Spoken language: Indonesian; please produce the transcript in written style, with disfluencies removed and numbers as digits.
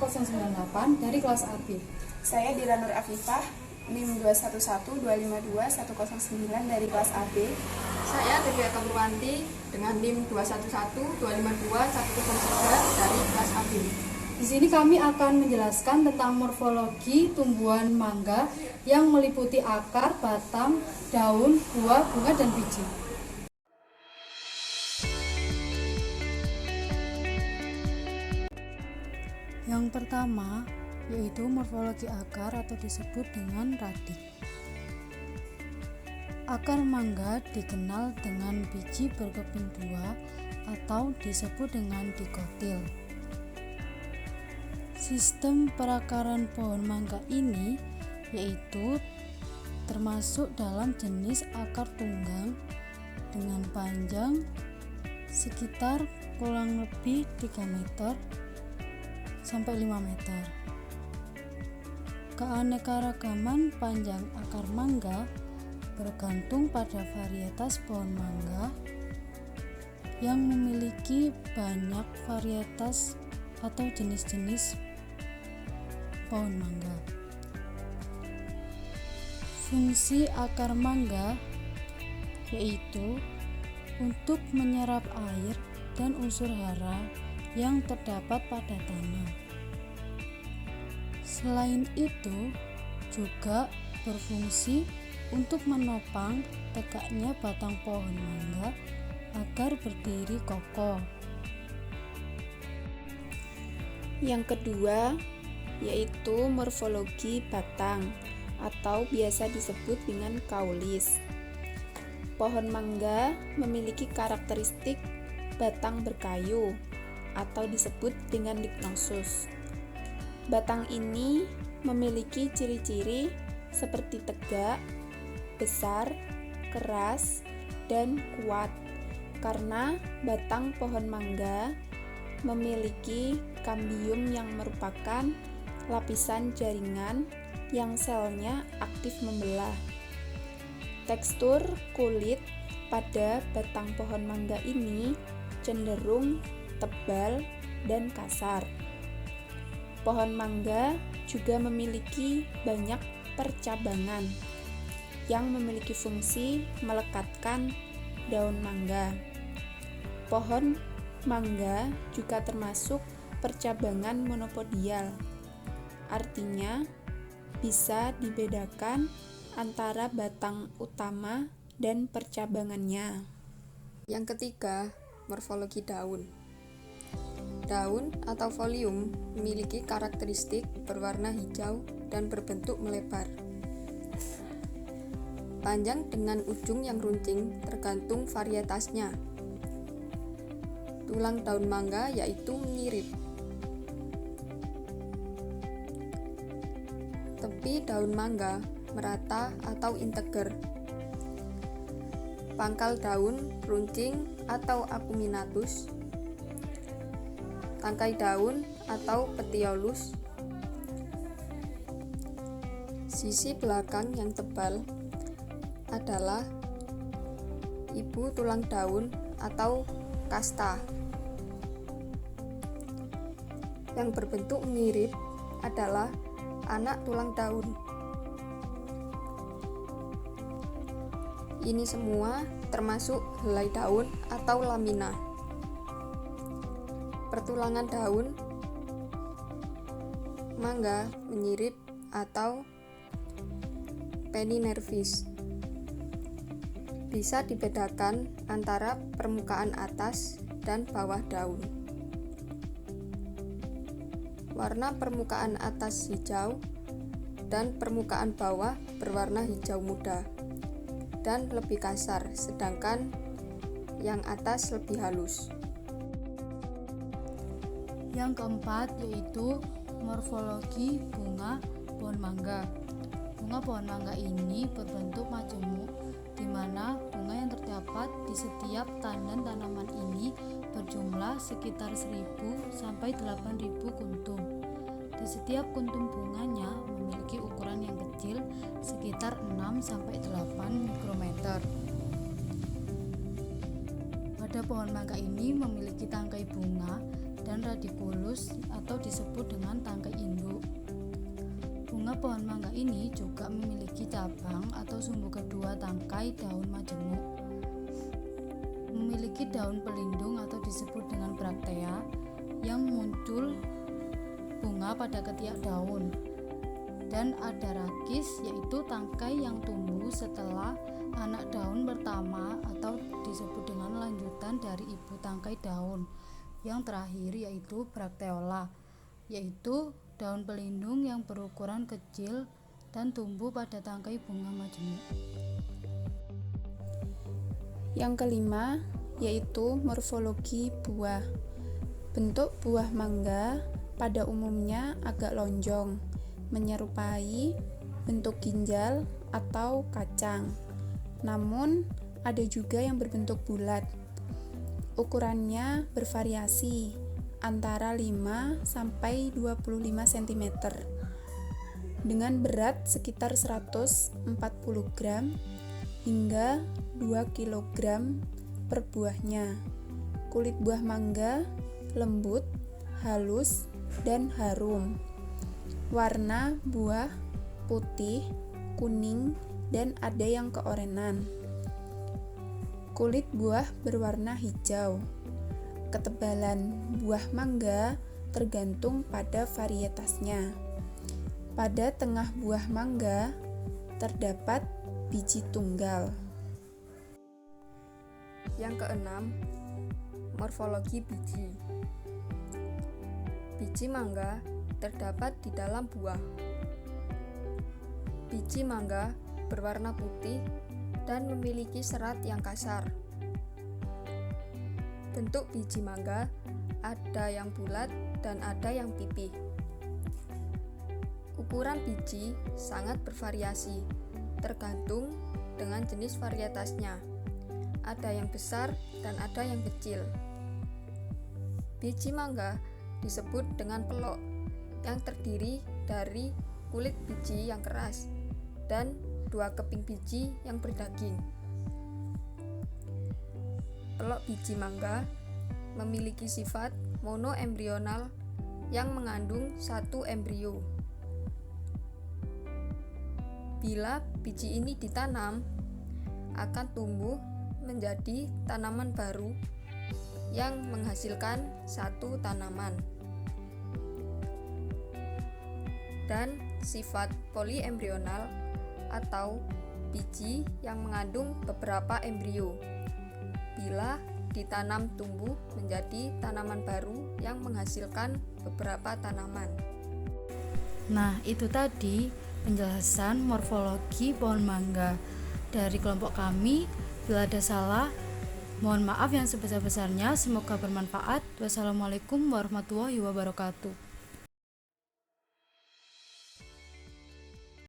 1098 dari kelas AB. Saya Dira Nur Afifah, NIM 2112521109 dari kelas AB. Saya Dewi Purwanti dengan NIM 2112521103 dari kelas AB. Di sini kami akan menjelaskan tentang morfologi tumbuhan mangga yang meliputi akar, batang, daun, buah, bunga, dan biji. Yang pertama yaitu morfologi akar atau disebut dengan radik. Akar mangga dikenal dengan biji berkeping dua atau disebut dengan dikotil. Sistem perakaran pohon mangga ini yaitu termasuk dalam jenis akar tunggang dengan panjang sekitar kurang lebih 3 meter sampai 5 meter. Keanekaragaman panjang akar mangga bergantung pada varietas pohon mangga yang memiliki banyak varietas atau jenis-jenis pohon mangga. Fungsi akar mangga yaitu untuk menyerap air dan unsur hara yang terdapat pada tanah. Selain itu, juga berfungsi untuk menopang tegaknya batang pohon mangga agar berdiri kokoh. Yang kedua yaitu morfologi batang atau biasa disebut dengan kaulis. Pohon mangga memiliki karakteristik batang berkayu atau disebut dengan lignosus. Batang ini memiliki ciri-ciri seperti tegak, besar, keras, dan kuat karena batang pohon mangga memiliki kambium yang merupakan lapisan jaringan yang selnya aktif membelah. Tekstur kulit pada batang pohon mangga ini cenderung tebal dan kasar. Pohon mangga juga memiliki banyak percabangan yang memiliki fungsi melekatkan daun mangga. Pohon mangga juga termasuk percabangan monopodial. Artinya, bisa dibedakan antara batang utama dan percabangannya. Yang ketiga, morfologi daun. Daun atau folium memiliki karakteristik berwarna hijau dan berbentuk melebar. Panjang dengan ujung yang runcing tergantung varietasnya. Tulang daun mangga yaitu menirip. Tepi daun mangga merata atau integer. Pangkal daun runcing atau acuminatus. Tangkai daun atau petiolus. Sisi belakang yang tebal adalah ibu tulang daun atau kasta. Yang berbentuk mirip adalah anak tulang daun. Ini semua termasuk helai daun atau lamina. Pertulangan daun mangga menyirip atau peninervis. Bisa dibedakan antara permukaan atas dan bawah daun. Warna permukaan atas hijau dan permukaan bawah berwarna hijau muda dan lebih kasar, sedangkan yang atas lebih halus. Yang keempat yaitu morfologi bunga pohon mangga. Bunga pohon mangga ini berbentuk majemuk, di mana bunga yang terdapat di setiap tandan tanaman ini berjumlah sekitar 1.000 sampai 8.000 kuntum. Di setiap kuntum bunganya memiliki ukuran yang kecil sekitar 6 sampai 8 mikrometer. Pada pohon mangga ini memiliki tangkai bunga dan radikulus atau disebut dengan tangkai induk. Bunga pohon mangga ini juga memiliki cabang atau sumbu kedua tangkai daun majemuk. Memiliki daun pelindung atau disebut dengan braktea yang muncul bunga pada ketiak daun. Dan ada rakis, yaitu tangkai yang tumbuh setelah anak daun pertama atau disebut dengan lanjutan dari ibu tangkai daun. Yang terakhir yaitu brakteola, yaitu daun pelindung yang berukuran kecil dan tumbuh pada tangkai bunga majemuk. Yang kelima yaitu morfologi buah. Bentuk buah mangga pada umumnya agak lonjong, menyerupai bentuk ginjal atau kacang. Namun, ada juga yang berbentuk bulat. Ukurannya bervariasi antara 5 sampai 25 cm. Dengan berat sekitar 140 gram hingga 2 kg per buahnya. Kulit buah mangga lembut, halus, dan harum. Warna buah putih, kuning, dan ada yang keorenan. Kulit buah berwarna hijau. Ketebalan buah mangga tergantung pada varietasnya. Pada tengah buah mangga terdapat biji tunggal. Yang keenam, morfologi biji. Biji mangga terdapat di dalam buah. Biji mangga berwarna putih dan memiliki serat yang kasar. Bentuk biji mangga ada yang bulat dan ada yang pipih. Ukuran biji sangat bervariasi, tergantung dengan jenis varietasnya. Ada yang besar dan ada yang kecil. Biji mangga disebut dengan pelok, yang terdiri dari kulit biji yang keras dan 2 keping biji yang berdaging. Pelok biji mangga memiliki sifat monoembrional yang mengandung 1 embrio. Bila biji ini ditanam, akan tumbuh menjadi tanaman baru yang menghasilkan 1 tanaman. Dan sifat poliembrional atau biji yang mengandung beberapa embrio. Bila ditanam tumbuh menjadi tanaman baru yang menghasilkan beberapa tanaman. Nah, itu tadi penjelasan morfologi pohon mangga dari kelompok kami. Bila ada salah, mohon maaf yang sebesar-besarnya. Semoga bermanfaat. Wassalamualaikum warahmatullahi wabarakatuh.